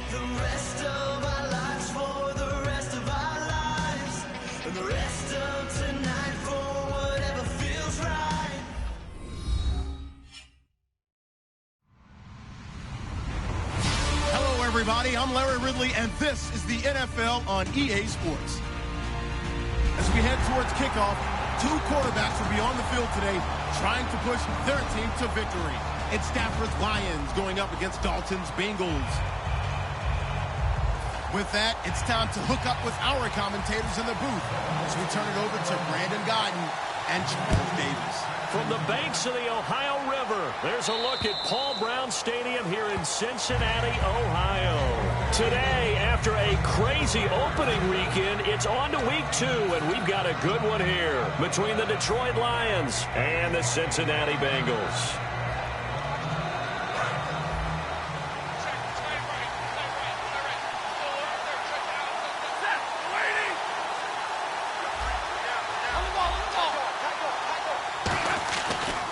The rest of our lives for the rest of our lives. And the rest of tonight for whatever feels right. Hello, everybody. I'm Larry Ridley, and this is the NFL on EA Sports. As we head towards kickoff, two quarterbacks will be on the field today trying to push their team to victory. It's Stafford's Lions going up against Dalton's Bengals. With that, it's time to hook up with our commentators in the booth as we turn it over to Brandon Guyton and Charles Davis. From the banks of the Ohio River, there's a look at Paul Brown Stadium here in Cincinnati, Ohio. Today, after a crazy opening weekend, it's on to week 2, and we've got a good one here between the Detroit Lions and the Cincinnati Bengals.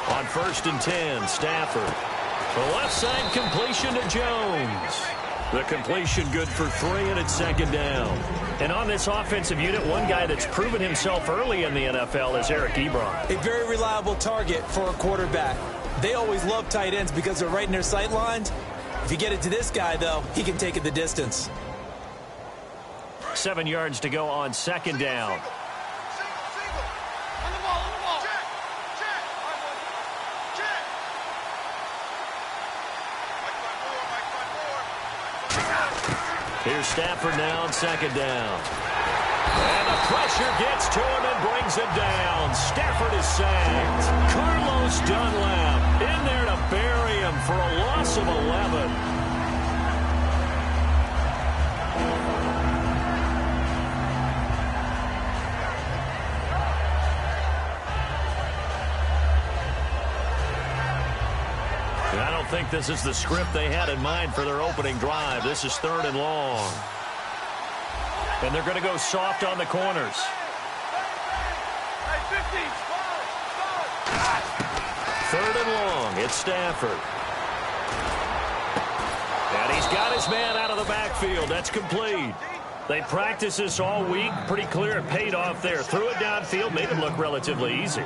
On 1st and 10, Stafford. The left side completion to Jones. The completion good for 3, and it's 2nd down. And on this offensive unit, one guy that's proven himself early in the NFL is Eric Ebron. A very reliable target for a quarterback. They always love tight ends because they're right in their sight lines. If you get it to this guy, though, he can take it the distance. 7 yards to go on 2nd down. Here's Stafford now on 2nd down. And the pressure gets to him and brings it down. Stafford is sacked. Carlos Dunlap in there to bury him for a loss of 11. I don't think this is the script they had in mind for their opening drive. This is 3rd and long. And they're going to go soft on the corners. 3rd and long. It's Stafford. And he's got his man out of the backfield. That's complete. They practiced this all week. Pretty clear it paid off there. Threw it downfield, made it look relatively easy.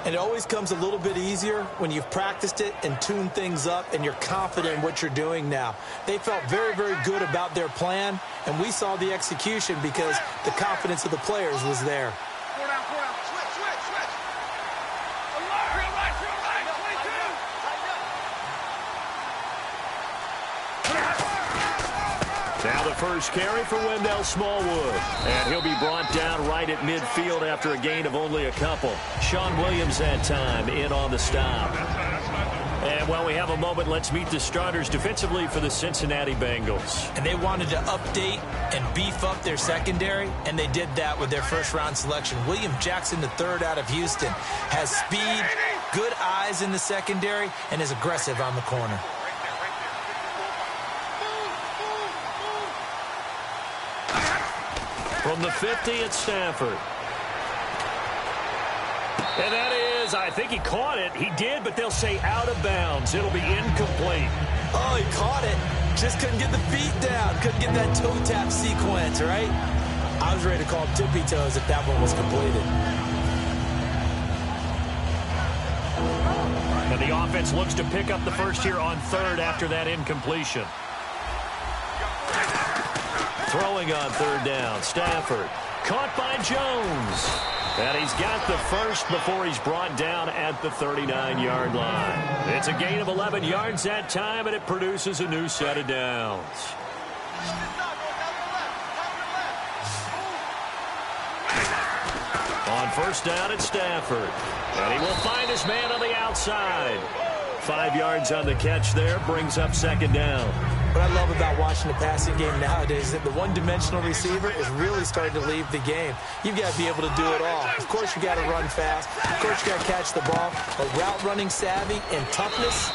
And it always comes a little bit easier when you've practiced it and tuned things up and you're confident in what you're doing now. They felt very, very good about their plan, and we saw the execution because the confidence of the players was there. Now the first carry for Wendell Smallwood. And he'll be brought down right at midfield after a gain of only a couple. Sean Williams that time in on the stop. And while we have a moment, let's meet the starters defensively for the Cincinnati Bengals. And they wanted to update and beef up their secondary, and they did that with their first-round selection. William Jackson III out of Houston has speed, good eyes in the secondary, and is aggressive on the corner. From the 50, it's Stafford. And that is, I think he caught it. He did, but they'll say out of bounds. It'll be incomplete. Oh, he caught it. Just couldn't get the feet down. Couldn't get that toe tap sequence, right? I was ready to call tippy toes if that one was completed. And the offense looks to pick up the first here on 3rd after that incompletion. Throwing on 3rd down, Stafford. Caught by Jones. And he's got the first before he's brought down at the 39-yard line. It's a gain of 11 yards that time, and it produces a new set of downs. On 1st down, it's Stafford. And he will find his man on the outside. 5 yards on the catch there, brings up 2nd down. What I love about watching the passing game nowadays is that the one-dimensional receiver is really starting to leave the game. You've got to be able to do it all. Of course, you got to run fast. Of course, you got to catch the ball. But route running savvy and toughness,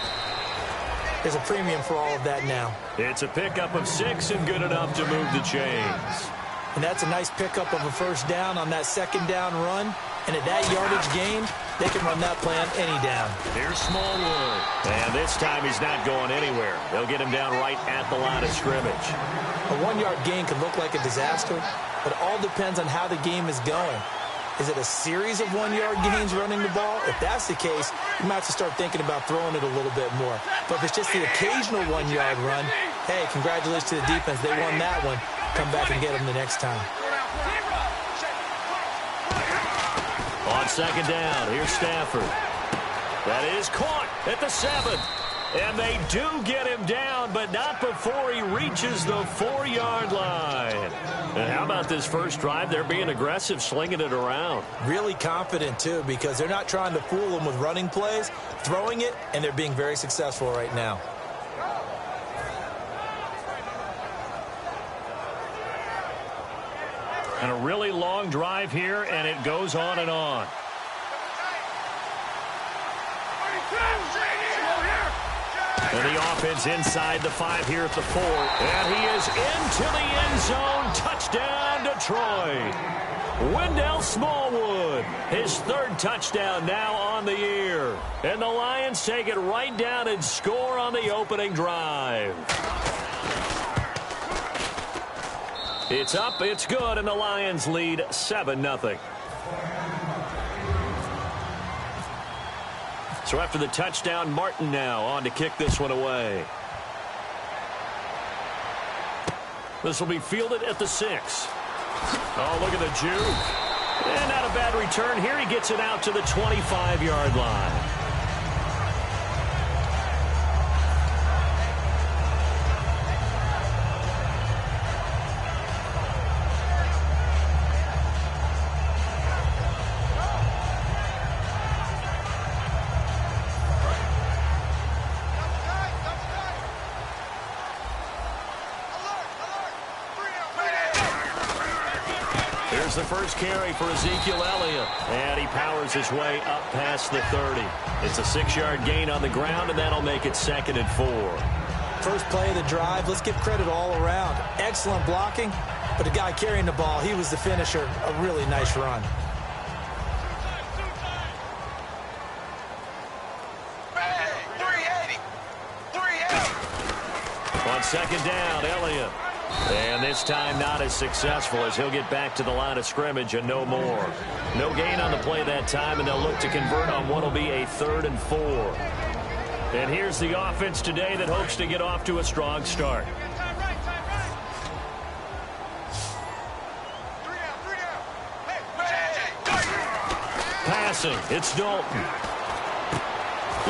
there's a premium for all of that now. It's a pickup of 6 and good enough to move the chains. And that's a nice pickup of a 1st down on that 2nd down run. And at that yardage gain, They can run that plan any down. Here's Smallwood. And this time he's not going anywhere. They'll get him down right at the line of scrimmage. A 1-yard gain can look like a disaster, but it all depends on how the game is going. Is it a series of 1-yard gains running the ball? If that's the case, you might have to start thinking about throwing it a little bit more. But if it's just the occasional 1-yard run, hey, congratulations to the defense. They won that one. Come back and get them the next time. On second down, here's Stafford. That is caught at the 7. And they do get him down, but not before he reaches the 4-yard line. And how about this first drive? They're being aggressive, slinging it around. Really confident, too, because they're not trying to fool them with running plays, throwing it, and they're being very successful right now. And a really long drive here, and it goes on and on. And the offense inside the 5 here at the 4. And he is into the end zone. Touchdown, Detroit. Wendell Smallwood, his 3rd touchdown now on the year. And the Lions take it right down and score on the opening drive. It's up, it's good, and the Lions lead 7-0. So after the touchdown, Martin now on to kick this one away. This will be fielded at the 6. Oh, look at the juke. And not a bad return here. He gets it out to the 25-yard line. The first carry for Ezekiel Elliott, and he powers his way up past the 30. It's a 6-yard gain on the ground, and that'll make it 2nd and 4. First play of the drive, let's give credit all around. Excellent blocking, but the guy carrying the ball, he was the finisher. A really nice run. On second down, Elliott. And this time not as successful as he'll get back to the line of scrimmage and no more. No gain on the play that time, and they'll look to convert on what will be a 3rd and 4. And here's the offense today that hopes to get off to a strong start. Passing, it's Dalton.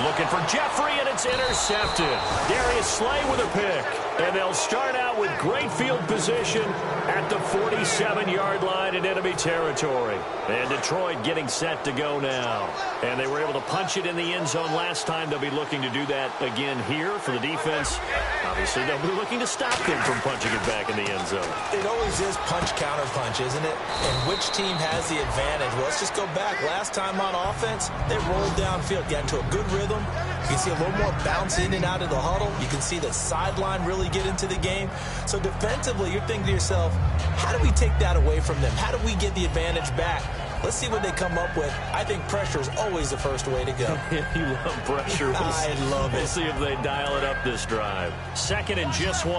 Looking for Jeffrey, and it's intercepted. Darius Slay with a pick. And they'll start out with great field position at the 47-yard line in enemy territory. And Detroit getting set to go now. And they were able to punch it in the end zone last time. They'll be looking to do that again here for the defense. Obviously, they'll be looking to stop them from punching it back in the end zone. It always is punch-counter-punch, isn't it? And which team has the advantage? Well, let's just go back. Last time on offense, they rolled downfield, got into a good rhythm. You can see a little more bounce in and out of the huddle. You can see the sideline really get into the game. So defensively, you're thinking to yourself, how do we take that away from them? How do we get the advantage back? Let's see what they come up with. I think pressure is always the first way to go. You love pressure. I love it. We'll see if they dial it up this drive. 2nd and just 1.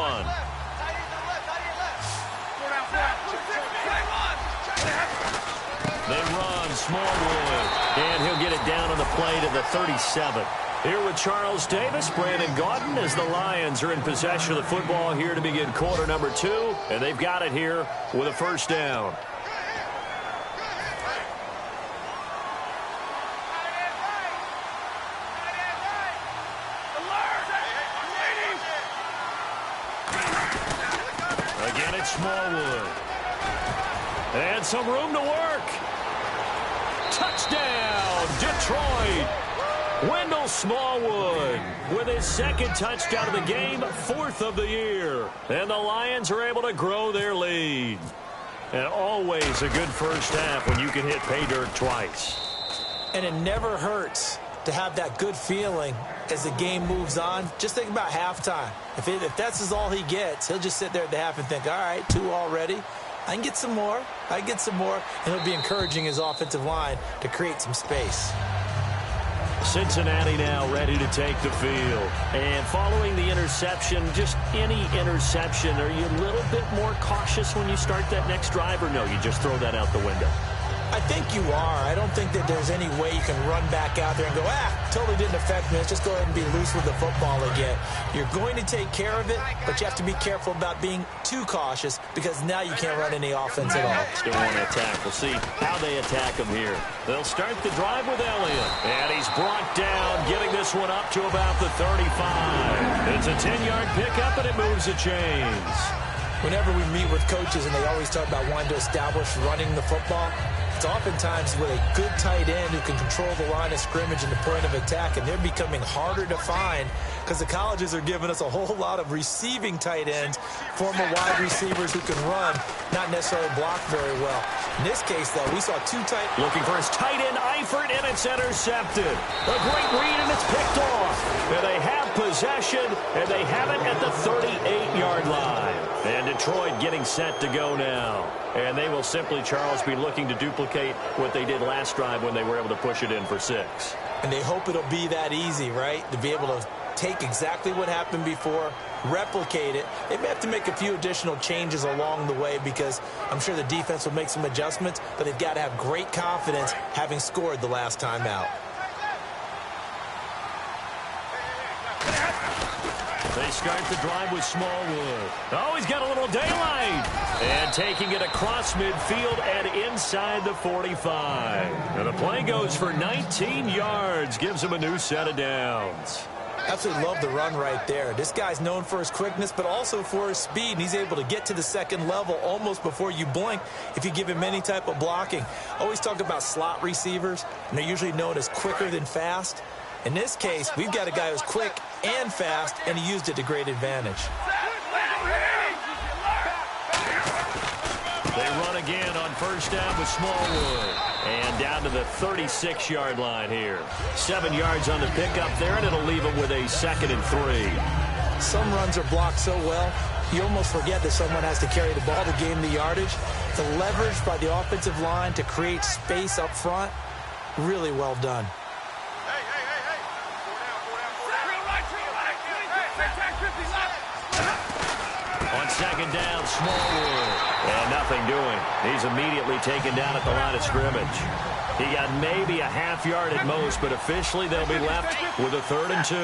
They run Smallwood, and he'll get it down on the play to the 37. Here with Charles Davis, Brandon Gaudin, as the Lions are in possession of the football here to begin quarter number 2, and they've got it here with a first down. Again, it's Smallwood. And some room to work. Touchdown, Detroit. Wendell Smallwood with his 2nd touchdown of the game, 4th of the year. And the Lions are able to grow their lead. And always a good first half when you can hit pay dirt twice. And it never hurts to have that good feeling as the game moves on. Just think about halftime. If that's all he gets, he'll just sit there at the half and think, all right, 2 already. I can get some more. And he'll be encouraging his offensive line to create some space. Cincinnati now ready to take the field. And following the interception, just any interception, are you a little bit more cautious when you start that next drive, or no, you just throw that out the window? I think you are. I don't think that there's any way you can run back out there and go, totally didn't affect me. Let's just go ahead and be loose with the football again. You're going to take care of it, but you have to be careful about being too cautious because now you can't run any offense at all. Still want to attack. We'll see how they attack him here. They'll start the drive with Elliott. And he's brought down, getting this one up to about the 35. It's a 10-yard pickup, and it moves the chains. Whenever we meet with coaches and they always talk about wanting to establish running the football, it's oftentimes with a good tight end who can control the line of scrimmage and the point of attack, and they're becoming harder to find because the colleges are giving us a whole lot of receiving tight ends, former wide receivers who can run, not necessarily block very well. In this case, though, we saw two tight... Looking for his tight end, Eifert, and it's intercepted. A great read, and it's picked off. And they have possession, and they have it at the 38-yard line. And Detroit getting set to go now. And they will simply, Charles, be looking to duplicate what they did last drive when they were able to push it in for 6. And they hope it'll be that easy, right? To be able to take exactly what happened before, replicate it. They may have to make a few additional changes along the way because I'm sure the defense will make some adjustments, but they've got to have great confidence having scored the last time out. They start the drive with Smallwood. Oh, he's got a little daylight. And taking it across midfield and inside the 45. And the play goes for 19 yards. Gives him a new set of downs. Absolutely love the run right there. This guy's known for his quickness, but also for his speed. And he's able to get to the second level almost before you blink if you give him any type of blocking. Always talk about slot receivers, and they're usually known as quicker than fast. In this case, we've got a guy who's quick and fast, and he used it to great advantage. They run again on first down with Smallwood. And down to the 36-yard line here. 7 yards on the pickup there, and it'll leave them with a 2nd and 3. Some runs are blocked so well, you almost forget that someone has to carry the ball to gain the yardage. The leverage by the offensive line to create space up front, really well done. On second down, Smallwood. And nothing doing. He's immediately taken down at the line of scrimmage. He got maybe a half yard at most, but officially they'll be left with a 3rd and 2.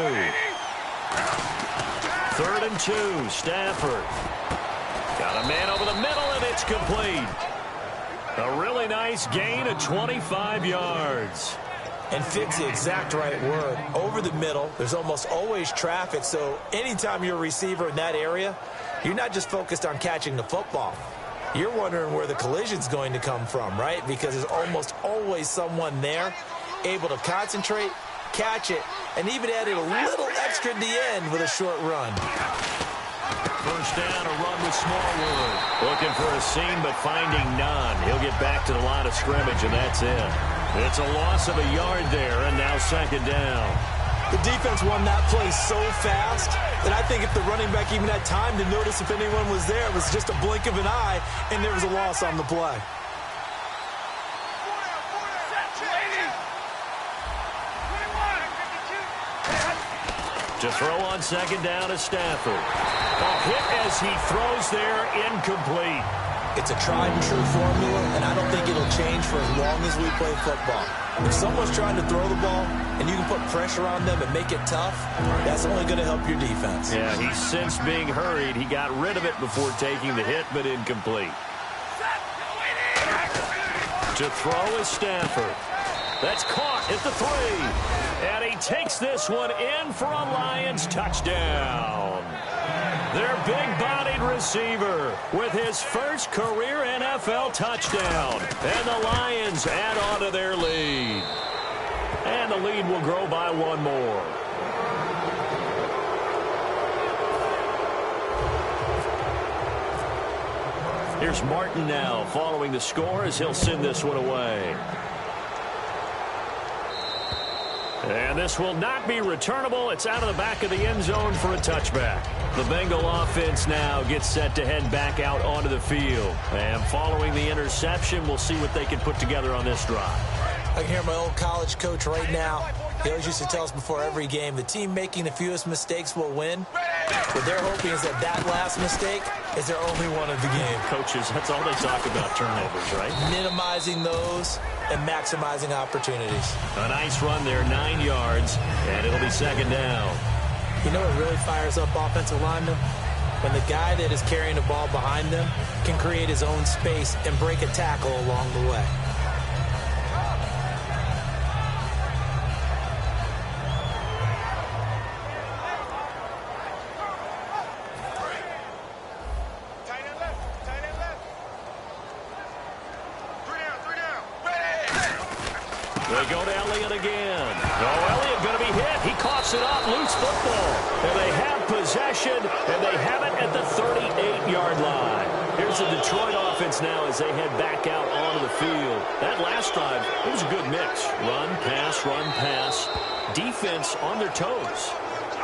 3rd and 2, Stafford. Got a man over the middle, and it's complete. A really nice gain of 25 yards. And fit's the exact right word. Over the middle, there's almost always traffic, so anytime you're a receiver in that area, you're not just focused on catching the football. You're wondering where the collision's going to come from, right? Because there's almost always someone there able to concentrate, catch it, and even added a little extra at the end with a short run. First down, a run with Smallwood. Looking for a seam, but finding none. He'll get back to the line of scrimmage, and that's it. It's a loss of a yard there, and now 2nd down. The defense won that play so fast that I think if the running back even had time to notice if anyone was there, it was just a blink of an eye, and there was a loss on the play. To throw on 2nd down is Stafford. A hit as he throws there, incomplete. It's a tried-and-true formula, and I don't think it'll change for as long as we play football. If someone's trying to throw the ball and you can put pressure on them and make it tough, that's only going to help your defense. Yeah, he's since being hurried. He got rid of it before taking the hit, but incomplete. To throw is Stafford. That's caught at the 3. And he takes this one in for a Lions touchdown. Their big-bodied receiver with his first career NFL touchdown. And the Lions add on to their lead. And the lead will grow by 1 more. Here's Martin now following the score as he'll send this one away. And this will not be returnable. It's out of the back of the end zone for a touchback. The Bengal offense now gets set to head back out onto the field. And following the interception, we'll see what they can put together on this drive. I can hear my old college coach right now He always used to tell us before every game, the team making the fewest mistakes will win. What they're hoping is that that last mistake is their only one of the game. Coaches, that's all they talk about, turnovers, right? Minimizing those and maximizing opportunities. A nice run there, 9 yards, and it'll be second down. You know what really fires up offensive linemen? When the guy that is carrying the ball behind them can create his own space and break a tackle along the way. They go to Elliott again. Oh, Elliott going to be hit. He coughs it up. Loose football. And they have possession, and they have it at the 38-yard line. Here's the Detroit offense now as they head back out onto the field. That last drive, it was a good mix. Run, pass, defense on their toes.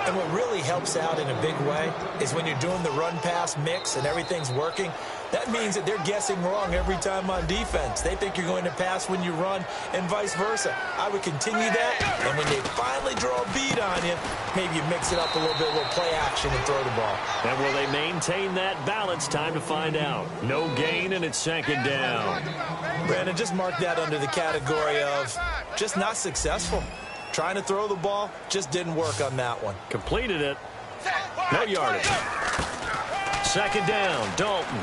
And what really helps out in a big way is when you're doing the run-pass mix and everything's working, that means that they're guessing wrong every time on defense. They think you're going to pass when you run and vice versa. I would continue that, and when they finally draw a bead on you, maybe you mix it up a little bit, a little play action and throw the ball. And will they maintain that balance? Time to find out. No gain, and it's second down. Brandon, just mark that under the category of just not successful. Trying to throw the ball, just didn't work on that one. Completed it. No yardage. Second down, Dalton.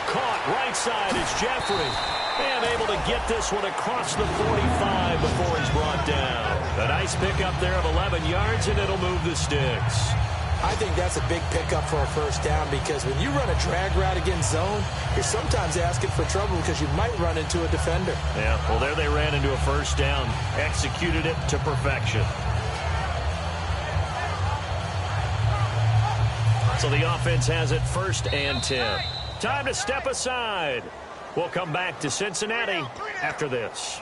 Caught right side is Jeffrey. And able to get this one across the 45 before he's brought down. A nice pickup there of 11 yards, and it'll move the sticks. I think that's a big pickup for a first down because when you run a drag route against zone, you're sometimes asking for trouble because you might run into a defender. Yeah, well, there they ran into a first down. Executed it to perfection. So the offense has it 1st and 10. Time to step aside. We'll come back to Cincinnati after this.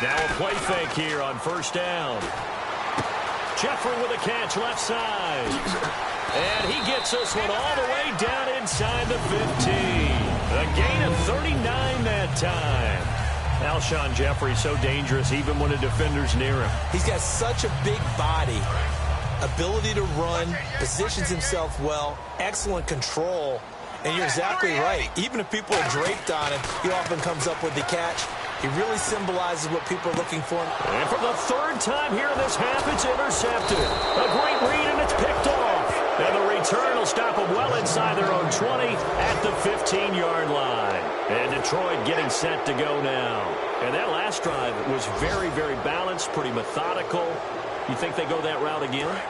Now a play fake here on first down. Jeffrey with a catch left side. And he gets this one all the way down inside the 15. A gain of 39 that time. Alshon Jeffrey so dangerous even when a defender's near him. He's got such a big body, ability to run, positions himself well, excellent control. And you're exactly right. Even if people are draped on him, he often comes up with the catch. He really symbolizes what people are looking for. And for the 3rd time here in this half, it's intercepted. A great read, and it's picked off. And the return will stop them well inside their own 20 at the 15-yard line. And Detroit getting set to go now. And that last drive was very, very balanced, pretty methodical. You think they go that route again?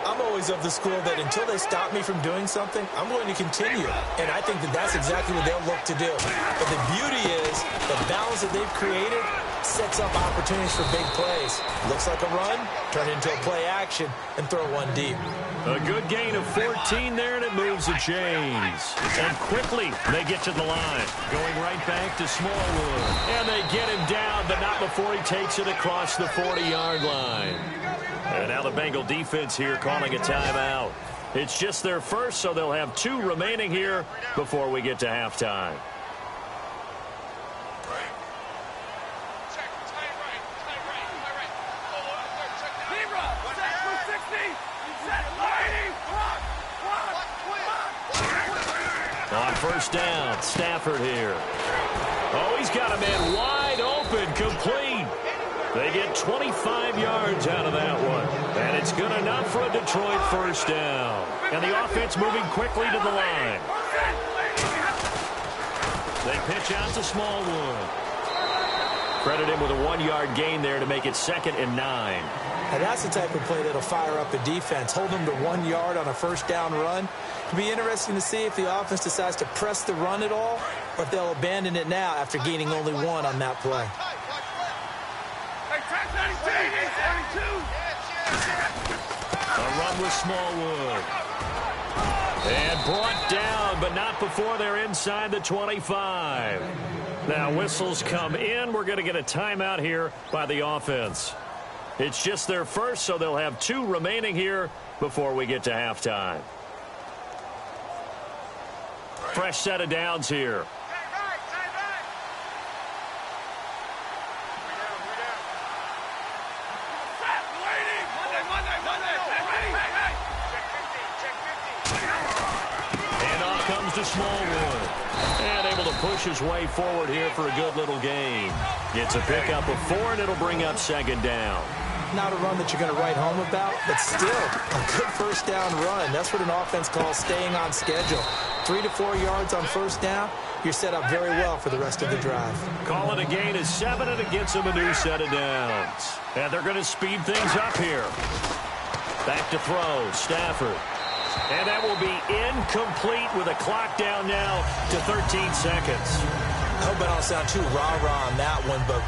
I'm always of the school that until they stop me from doing something, I'm going to continue. And I think that that's exactly what they'll look to do. But the beauty is the balance that they've created sets up opportunities for big plays. Looks like a run, turn it into a play action, and throw one deep. A good gain of 14 there, and it moves the chains. And quickly, they get to the line. Going right back to Smallwood. And they get him down, but not before he takes it across the 40-yard line. And now the Bengal defense here calling a timeout. It's just their first, so they'll have 2 remaining here before we get to halftime. On first down, Stafford here. Oh, he's got a man wide open, complete. They get 25 yards out of that one. And it's good enough for a Detroit first down. And the offense moving quickly to the line. They pitch out to Smallwood. Credit him with a 1-yard gain there to make it 2nd and 9. And that's the type of play that'll fire up a defense. Hold them to 1 yard on a first down run. It'll be interesting to see if the offense decides to press the run at all or if they'll abandon it now after gaining only 1 on that play. A run with Smallwood. And brought down, but not before they're inside the 25. Now whistles come in. We're going to get a timeout here by the offense. It's just their first, so they'll have 2 remaining here before we get to halftime. fresh set of downs here. And off comes to Smallwood. And able to push his way forward here for a good little gain. It's a pickup of 4, and it'll bring up second down. Not a run that you're going to write home about, but still a good first down run. That's what an offense calls staying on schedule. 3 to 4 yards on first down, you're set up very well for the rest of the drive. Call it a gain of 7, and it gets them a new set of downs. And they're going to speed things up here. Back to throw, Stafford. And that will be incomplete with a clock down now to 13 seconds. I hope I don't sound too rah-rah on that one, but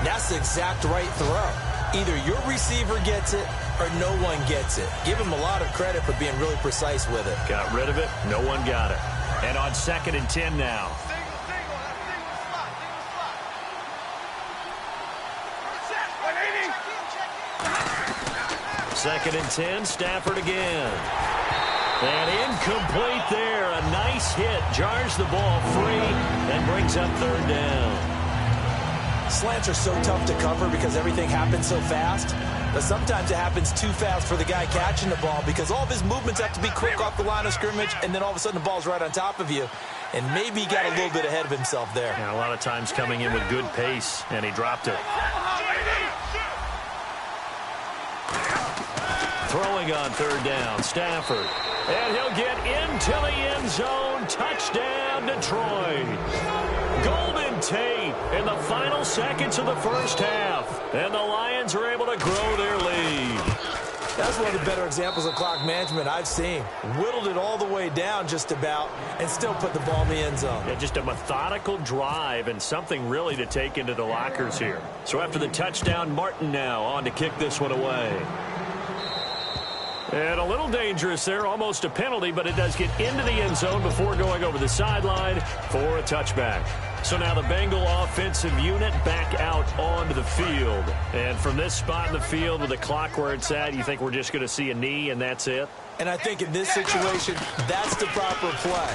that's the exact right throw. Either your receiver gets it or no one gets it. Give him a lot of credit for being really precise with it. Got rid of it. No one got it. And on 2nd and 10 now. Second and 10, Stafford again. And incomplete there. A nice hit. Jars the ball free and brings up 3rd down. Slants are so tough to cover because everything happens so fast. But sometimes it happens too fast for the guy catching the ball because all of his movements have to be quick off the line of scrimmage, and then all of a sudden the ball's right on top of you. And maybe he got a little bit ahead of himself there. Yeah, a lot of times coming in with good pace, and he dropped it. Throwing on 3rd down, Stafford. And he'll get into the end zone. Touchdown, Detroit. Golden Tate in the final seconds of the first half. And the Lions are able to grow their lead. That's one of the better examples of clock management I've seen. Whittled it all the way down just about and still put the ball in the end zone. Yeah, just a methodical drive and something really to take into the lockers here. So after the touchdown, Martin now on to kick this one away. And a little dangerous there, almost a penalty, but it does get into the end zone before going over the sideline for a touchback. So now the Bengal offensive unit back out onto the field. And from this spot in the field with the clock where it's at, you think we're just going to see a knee and that's it? And I think in this situation, that's the proper play.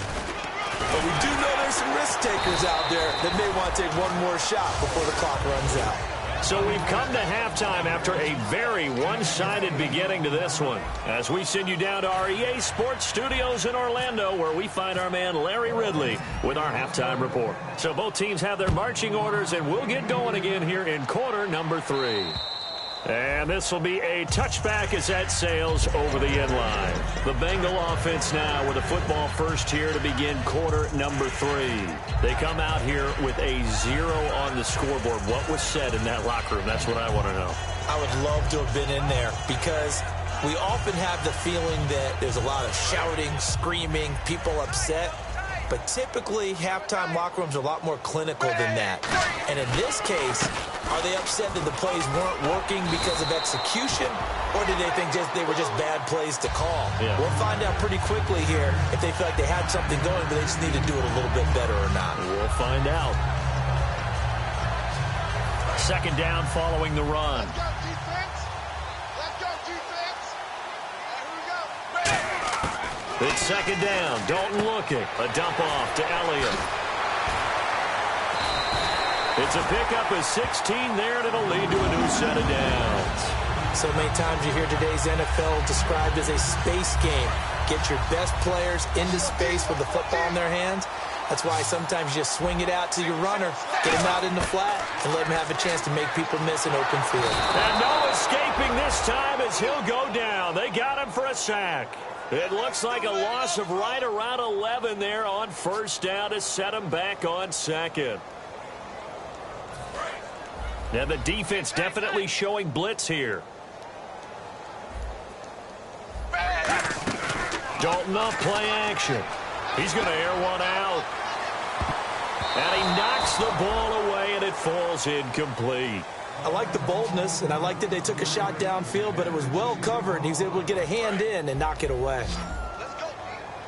But we do know there's some risk takers out there that may want to take one more shot before the clock runs out. So we've come to halftime after a very one-sided beginning to this one. As we send you down to our EA Sports Studios in Orlando, where we find our man Larry Ridley with our halftime report. So both teams have their marching orders, and we'll get going again here in quarter number 3. And this will be a touchback as that sails over the end line. The Bengal offense now with a football first here to begin quarter number 3. They come out here with a 0 on the scoreboard. What was said in that locker room? That's what I want to know. I would love to have been in there because we often have the feeling that there's a lot of shouting, screaming, people upset. But typically, halftime locker rooms are a lot more clinical than that. And in this case, are they upset that the plays weren't working because of execution, or did they think they were just bad plays to call? Yeah. We'll find out pretty quickly here if they feel like they had something going, but they just need to do it a little bit better or not. We'll find out. Second down following the run. Let's go, defense. Let's go, defense. Here we go. It's second down. Dalton looking. A dump off to Elliott. It's a pickup of 16 there, and it'll lead to a new set of downs. So many times you hear today's NFL described as a space game. Get your best players into space with the football in their hands. That's why sometimes you just swing it out to your runner, get him out in the flat, and let him have a chance to make people miss an open field. And no escaping this time as he'll go down. They got him for a sack. It looks like a loss of right around 11 there on first down to set him back on second. Now the defense definitely showing blitz here. Dalton up, play action. He's going to air one out. And he knocks the ball away, and it falls incomplete. I like the boldness, and I like that they took a shot downfield, but it was well covered. He was able to get a hand in and knock it away. Let's go.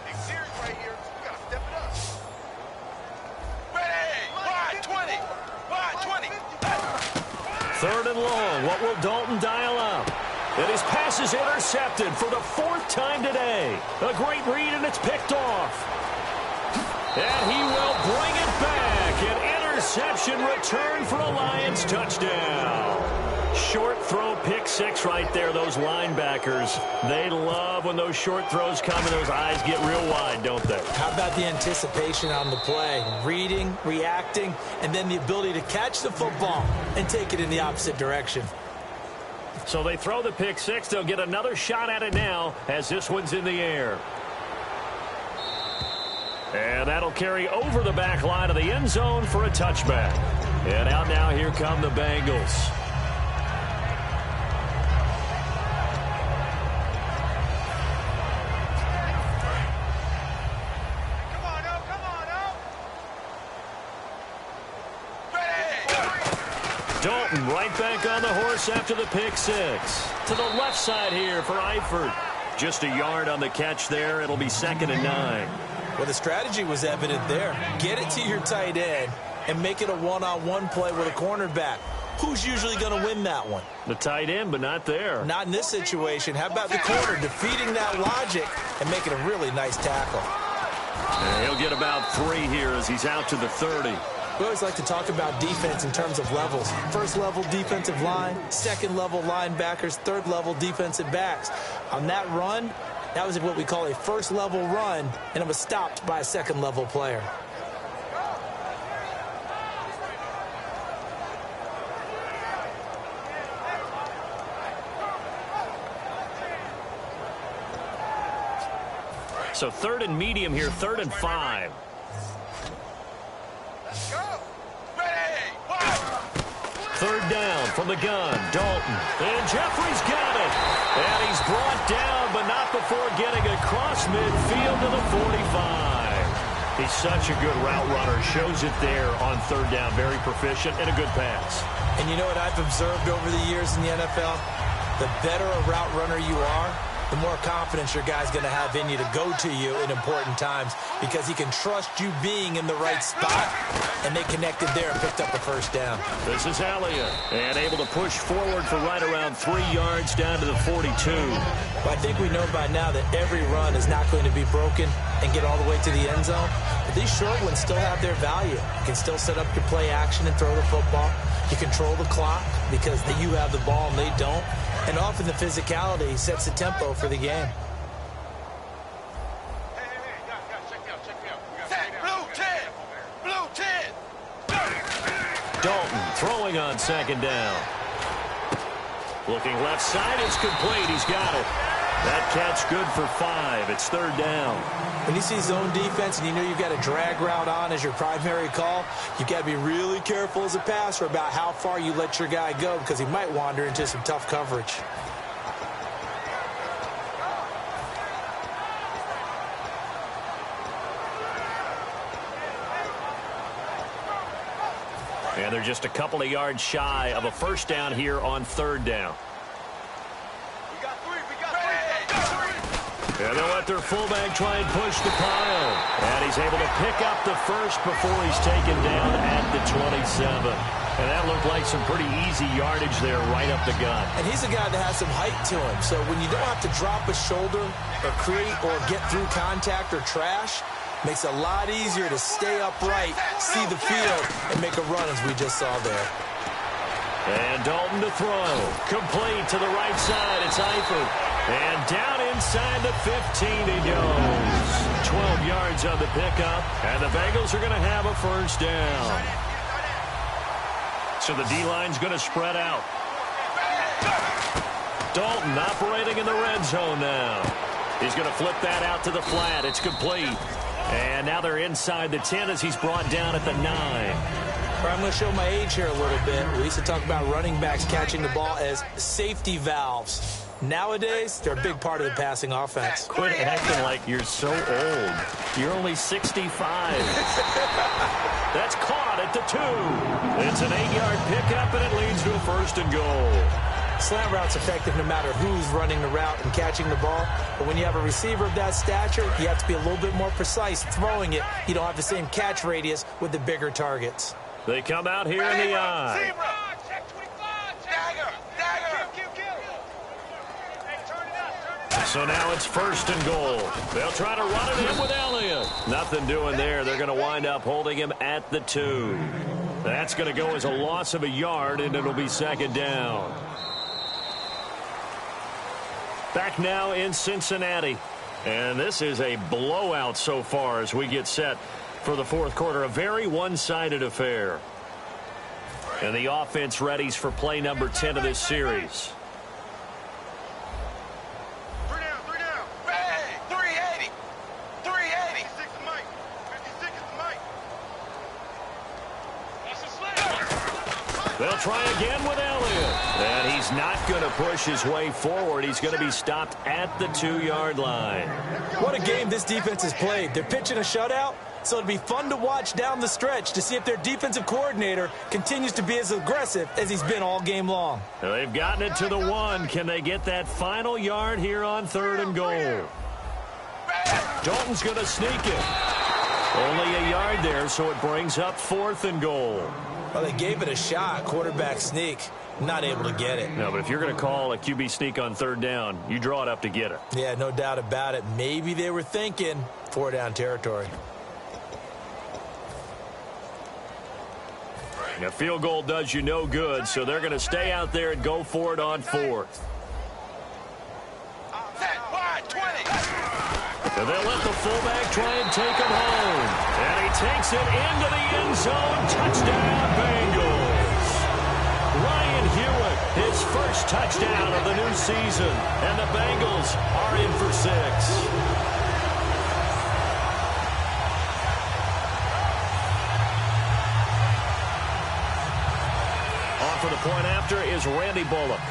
Be serious right here. We got to step it up. Ready. Wide 20. Wide 20. Third and long. What will Dalton dial up? And his pass is intercepted for the 4th time today. A great read, and it's picked off. And he will bring it back. An interception return for a Lions touchdown. Short throw, pick six right there. Those linebackers, they love when those short throws come and those eyes get real wide, don't they? How about the anticipation on the play? Reading, reacting, and then the ability to catch the football and take it in the opposite direction. So they throw the pick six. They'll get another shot at it now as this one's in the air. And that'll carry over the back line of the end zone for a touchback. And out now, here come the Bengals. Dalton right back on the horse after the pick six. To the left side here for Eifert. Just a yard on the catch there. It'll be 2nd and 9. Well, the strategy was evident there. Get it to your tight end and make it a one-on-one play with a cornerback. Who's usually going to win that one? The tight end, but not there. Not in this situation. How about the corner defeating that logic and making a really nice tackle? And he'll get about 3 here as he's out to the 30. We always like to talk about defense in terms of levels. First level defensive line, second level linebackers, third level defensive backs. On that run, that was what we call a first level run, and it was stopped by a second level player. So 3rd and medium here, 3rd and 5. Third down from the gun, Dalton. And Jeffrey's got it. And he's brought down, but not before getting across midfield to the 45. He's such a good route runner. Shows it there on 3rd down. Very proficient and a good pass. And you know what I've observed over the years in the NFL? The better a route runner you are, the more confidence your guy's going to have in you to go to you in important times because he can trust you being in the right spot, and they connected there and picked up the first down. This is Elliott, and able to push forward for right around 3 yards down to the 42. Well, I think we know by now that every run is not going to be broken and get all the way to the end zone, but these short ones still have their value. You can still set up your play action and throw the football. You control the clock because you have the ball and they don't. And often the physicality sets the tempo for the game. Blue 10. Dalton throwing on 2nd down. Looking left side, it's complete. He's got it. That catch good for 5. It's 3rd down. When you see zone defense and you know you've got a drag route on as your primary call, you've got to be really careful as a passer about how far you let your guy go because he might wander into some tough coverage. And they're just a couple of yards shy of a first down here on 3rd down. And they'll let their fullback try and push the pile. And he's able to pick up the first before he's taken down at the 27. And that looked like some pretty easy yardage there right up the gut. And he's a guy that has some height to him. So when you don't have to drop a shoulder or create or get through contact or trash, makes it a lot easier to stay upright, see the field, and make a run as we just saw there. And Dalton to throw. Complete to the right side. It's Eifert. And down inside the 15 he goes. 12 yards on the pickup. And the Bengals are going to have a first down. So the D-line's going to spread out. Dalton operating in the red zone now. He's going to flip that out to the flat. It's complete. And now they're inside the 10 as he's brought down at the 9. I'm going to show my age here a little bit. We used to talk about running backs catching the ball as safety valves. Nowadays, they're a big part of the passing offense. Quit acting like you're so old. You're only 65. That's caught at the 2. It's an 8-yard pickup, and it leads to a 1st and goal. Slant route's effective no matter who's running the route and catching the ball. But when you have a receiver of that stature, you have to be a little bit more precise throwing it. You don't have the same catch radius with the bigger targets. They come out here in the eye. So now it's 1st and goal. They'll try to run it in with Elliott. Nothing doing there. They're going to wind up holding him at the 2. That's going to go as a loss of a yard, and it'll be 2nd down. Back now in Cincinnati. And this is a blowout so far as we get set for the 4th quarter. A very one-sided affair. And the offense readies for play number 10 of this series. 3 down. Hey, 380. 380. 56 is Mike. 56 is Mike. That's a slam. They'll try again with Elliott. And he's not going to push his way forward. He's going to be stopped at the 2-yard line. What a game this defense has played. They're pitching a shutout, so it'll be fun to watch down the stretch to see if their defensive coordinator continues to be as aggressive as he's been all game long. Now they've gotten it to the 1. Can they get that final yard here on 3rd and goal? Dalton's going to sneak it. Only a yard there, so it brings up 4th and goal. Well, they gave it a shot, quarterback sneak. Not able to get it. No, but if you're going to call a QB sneak on 3rd down, you draw it up to get it. Yeah, no doubt about it. Maybe they were thinking 4-down territory. A field goal does you no good, so they're going to stay out there and go for it on 4th. And they'll let the fullback try and take him home. And he takes it into the end zone. Touchdown, Bengals. Ryan Hewitt, his first touchdown of the new season. And the Bengals are in for 6. On for the point after is Randy Bullock.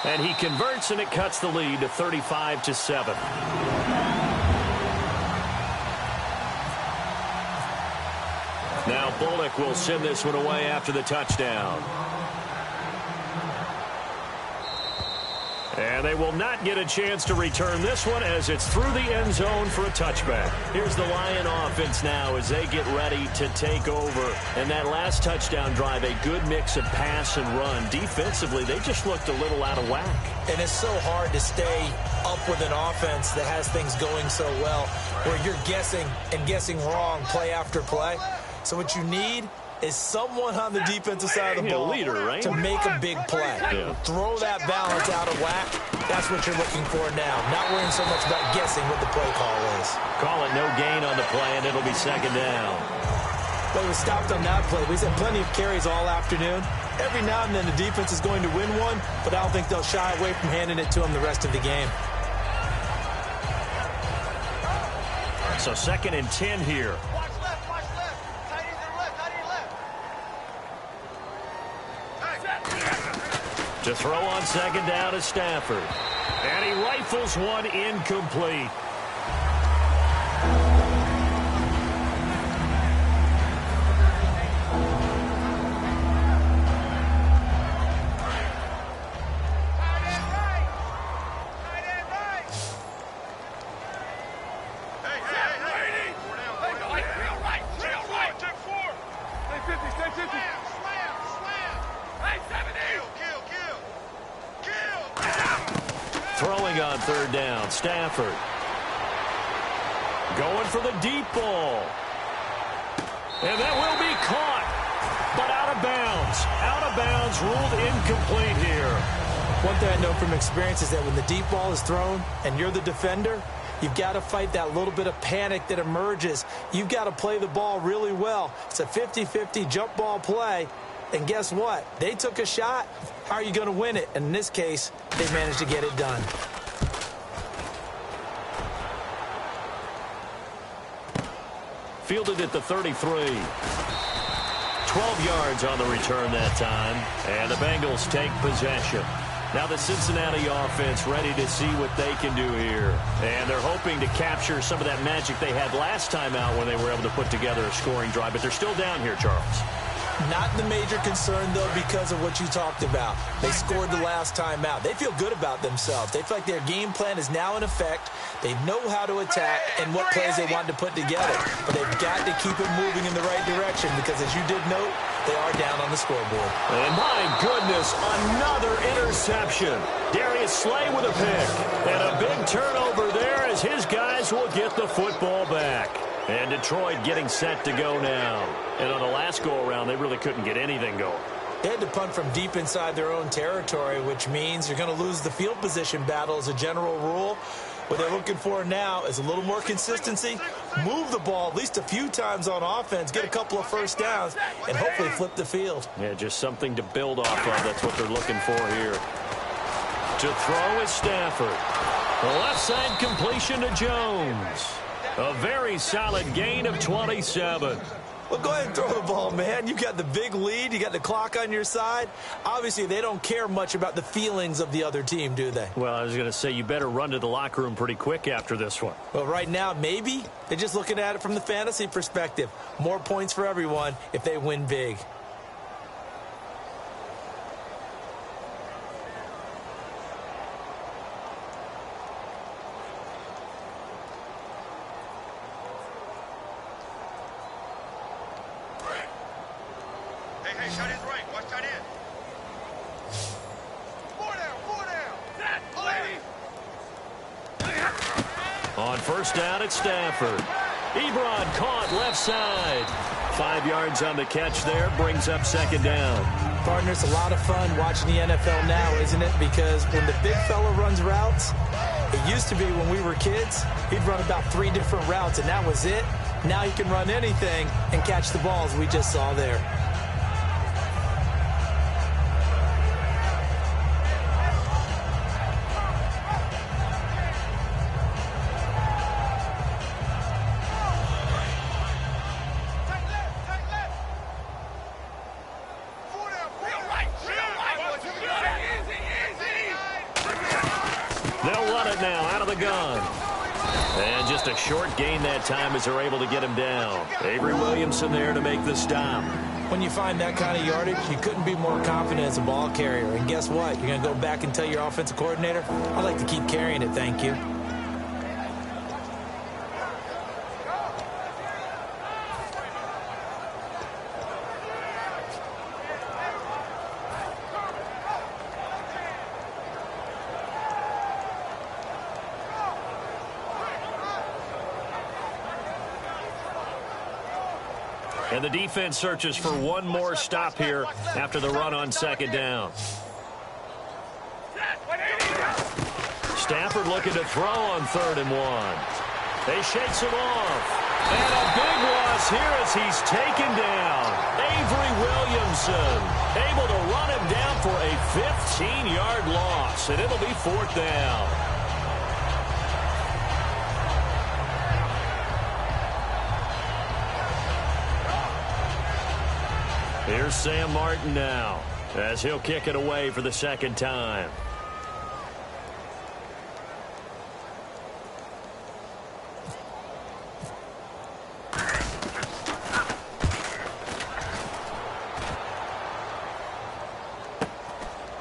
And he converts, and it cuts the lead to 35-7. Now Bullock will send this one away after the touchdown. And they will not get a chance to return this one as it's through the end zone for a touchback. Here's the Lion offense now as they get ready to take over. And that last touchdown drive, a good mix of pass and run. Defensively, they just looked a little out of whack. And it's so hard to stay up with an offense that has things going so well, where you're guessing and guessing wrong play after play. So what you need is someone on the defensive side of the ball to make a big play. Yeah. Throw that balance out of whack. That's what you're looking for now. Not worrying so much about guessing what the play call is. Call it no gain on the play, and it'll be 2nd down. Well, he was stopped on that play. We've had plenty of carries all afternoon. Every now and then the defense is going to win one, but I don't think they'll shy away from handing it to him the rest of the game. So 2nd and 10 here. To throw on 2nd down is Stafford. And he rifles one incomplete. Throwing on 3rd down, Stafford. Going for the deep ball. And that will be caught, but out of bounds. Out of bounds, ruled incomplete here. One thing I know from experience is that when the deep ball is thrown and you're the defender, you've got to fight that little bit of panic that emerges. You've got to play the ball really well. It's a 50-50 jump ball play. And guess what? They took a shot. How are you going to win it? And in this case, they managed to get it done. Fielded at the 33. 12 yards on the return that time. And the Bengals take possession. Now the Cincinnati offense ready to see what they can do here. And they're hoping to capture some of that magic they had last time out when they were able to put together a scoring drive. But they're still down here, Charles. Not the major concern, though, because of what you talked about. They scored the last time out. They feel good about themselves. They feel like their game plan is now in effect. They know how to attack and what plays they want to put together. But they've got to keep it moving in the right direction because, as you did note, they are down on the scoreboard. And my goodness, another interception. Darius Slay with a pick. And a big turnover there as his guys will get the football back. And Detroit getting set to go now. And on the last go-around, they really couldn't get anything going. They had to punt from deep inside their own territory, which means you're going to lose the field position battle as a general rule. What they're looking for now is a little more consistency, move the ball at least a few times on offense, get a couple of first downs, and hopefully flip the field. Yeah, just something to build off of. That's what they're looking for here. To throw is Stafford. The left side completion to Jones. A very solid gain of 27. Well, go ahead and throw the ball, man. You got the big lead. You got the clock on your side. Obviously, they don't care much about the feelings of the other team, do they? Well, I was going to say you better run to the locker room pretty quick after this one. Well, right now, maybe. They're just looking at it from the fantasy perspective. More points for everyone if they win big. Hey, shut his right. Watch tight end. Four down. Lady. On first down, it's Stafford. Ebron caught left side. 5 yards on the catch there, brings up second down. Partner, it's a lot of fun watching the NFL now, isn't it? Because when the big fella runs routes, it used to be when we were kids, he'd run about 3 different routes, and that was it. Now he can run anything and catch the balls we just saw there. They'll run it now out of the gun. And just a short gain that time as they're able to get him down. Avery Williamson there to make the stop. When you find that kind of yardage, you couldn't be more confident as a ball carrier. And guess what? You're going to go back and tell your offensive coordinator, I'd like to keep carrying it, thank you. And the defense searches for one more stop here after the run on second down. Stafford looking to throw on 3rd and 1. They shakes him off. And a big loss here as he's taken down. Avery Williamson able to run him down for a 15-yard loss. And it'll be 4th down. Here's Sam Martin now as he'll kick it away for the second time.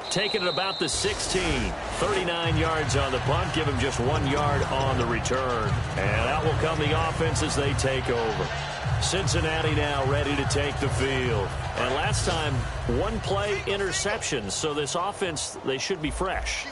Taking it about the 16. 39 yards on the punt. Give him just 1 yard on the return. And out will come the offense as they take over. Cincinnati now ready to take the field. And last time, 1 play interception. So this offense, they should be fresh.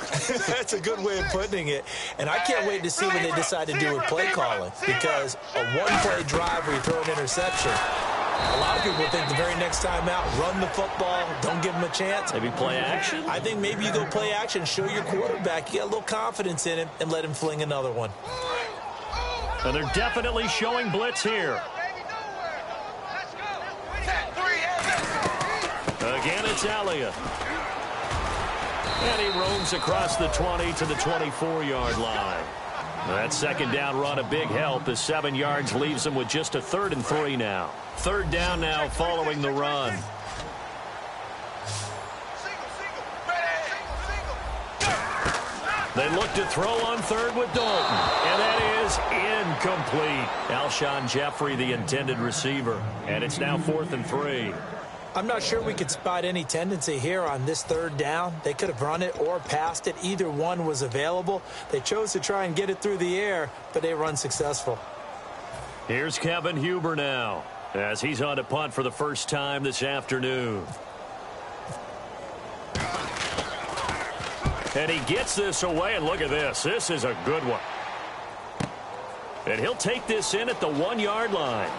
That's a good way of putting it. And I can't wait to see when they decide to do with play calling. Because a 1-play drive where you throw an interception, a lot of people think the very next time out, run the football, don't give him a chance. Maybe play action? I think maybe you go play action, show your quarterback, you got a little confidence in him, and let him fling another one. And they're definitely showing blitz here. Again, it's Elliott. And he roams across the 20 to the 24-yard line. That second down run a big help as 7 yards leaves them with just a 3rd and 3 now. 3rd down now following the run. They look to throw on 3rd with Dalton. And that is incomplete. Alshon Jeffrey, the intended receiver. And it's now 4th and 3. I'm not sure we could spot any tendency here on this third down. They could have run it or passed it. Either one was available. They chose to try and get it through the air, but they were unsuccessful. Here's Kevin Huber now, as he's on to punt for the first time this afternoon. And he gets this away, and look at this. This is a good one. And he'll take this in at the 1-yard line.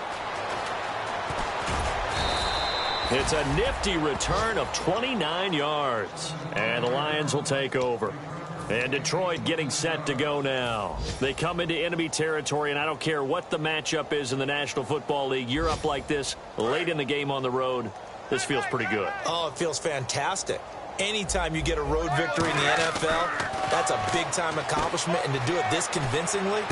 It's a nifty return of 29 yards. And the Lions will take over. And Detroit getting set to go now. They come into enemy territory, and I don't care what the matchup is in the National Football League. You're up like this late in the game on the road. This feels pretty good. Oh, it feels fantastic. Anytime you get a road victory in the NFL, that's a big-time accomplishment. And to do it this convincingly,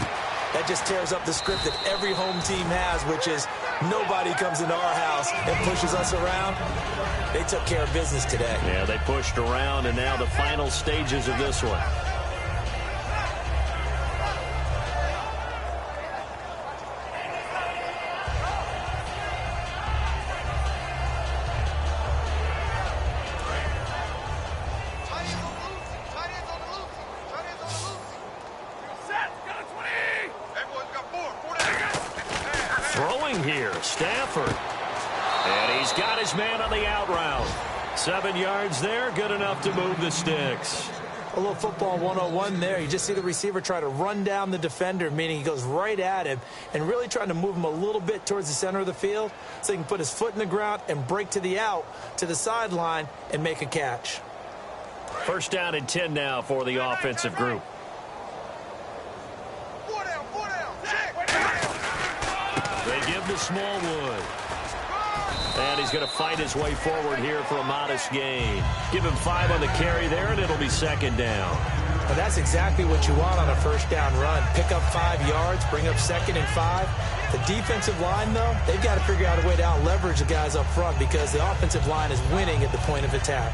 that just tears up the script that every home team has, which is nobody comes into our house and pushes us around. They took care of business today. Yeah, they pushed around, and now the final stages of this one. Throwing here, Stafford. And he's got his man on the out route. 7 yards there, good enough to move the sticks. A little football 101 there. You just see the receiver try to run down the defender, meaning he goes right at him and really trying to move him a little bit towards the center of the field so he can put his foot in the ground and break to the out, to the sideline, and make a catch. First down and 10 now for the offensive group. They give to Smallwood. And he's going to fight his way forward here for a modest gain. Give him 5 on the carry there, and it'll be second down. Well, that's exactly what you want on a first down run. Pick up 5 yards, bring up 2nd and 5. The defensive line, though, they've got to figure out a way to out-leverage the guys up front because the offensive line is winning at the point of attack.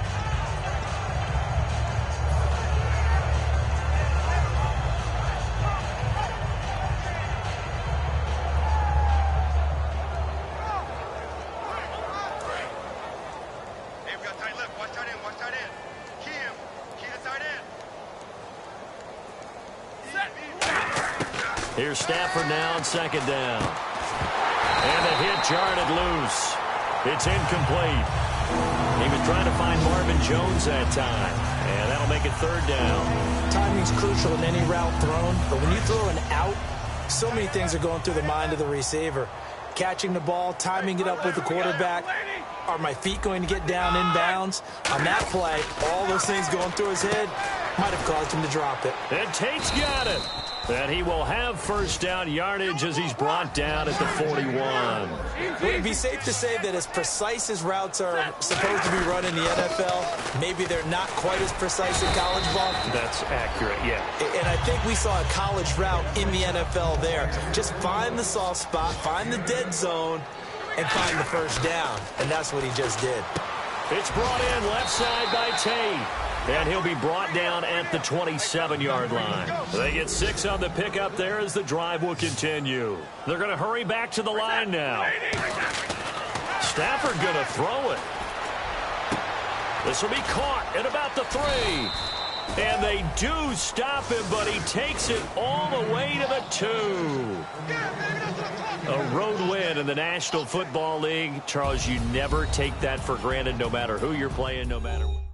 Here's Stafford now on second down. And the hit jarred it loose. It's incomplete. He was trying to find Marvin Jones that time. And that'll make it third down. Timing's crucial in any route thrown, but when you throw an out, so many things are going through the mind of the receiver. Catching the ball, timing it up with the quarterback. Are my feet going to get down in bounds? On that play, all those things going through his head might have caused him to drop it. And Tate's got it. And he will have first down yardage as he's brought down at the 41. Would it be safe to say that as precise as routes are supposed to be run in the NFL, maybe they're not quite as precise in college ball? That's accurate, yeah. And I think we saw a college route in the NFL there. Just find the soft spot, find the dead zone, and find the first down. And that's what he just did. It's brought in left side by Tate. And he'll be brought down at the 27-yard line. They get 6 on the pickup there as the drive will continue. They're going to hurry back to the line now. Stafford going to throw it. This will be caught at about the 3. And they do stop him, but he takes it all the way to the 2. A road win in the National Football League. Charles, you never take that for granted, no matter who you're playing, no matter what.